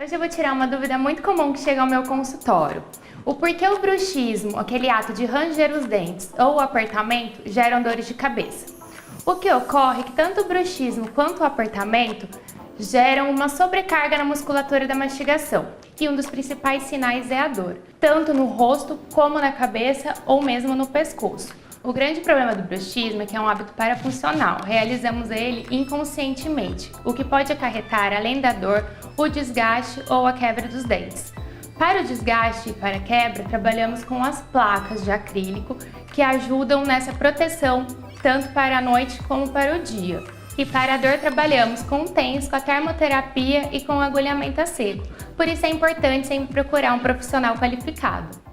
Hoje eu vou tirar uma dúvida muito comum que chega ao meu consultório. O porquê o bruxismo, aquele ato de ranger os dentes ou o apertamento, geram dores de cabeça. O que ocorre é que tanto o bruxismo quanto o apertamento geram uma sobrecarga na musculatura da mastigação, e um dos principais sinais é a dor, tanto no rosto como na cabeça ou mesmo no pescoço. O grande problema do bruxismo é que é um hábito parafuncional, realizamos ele inconscientemente, o que pode acarretar, além da dor, o desgaste ou a quebra dos dentes. Para o desgaste e para a quebra, trabalhamos com as placas de acrílico que ajudam nessa proteção tanto para a noite como para o dia. E para a dor trabalhamos com TENS, com a termoterapia e com o agulhamento a seco. Por isso é importante sempre procurar um profissional qualificado.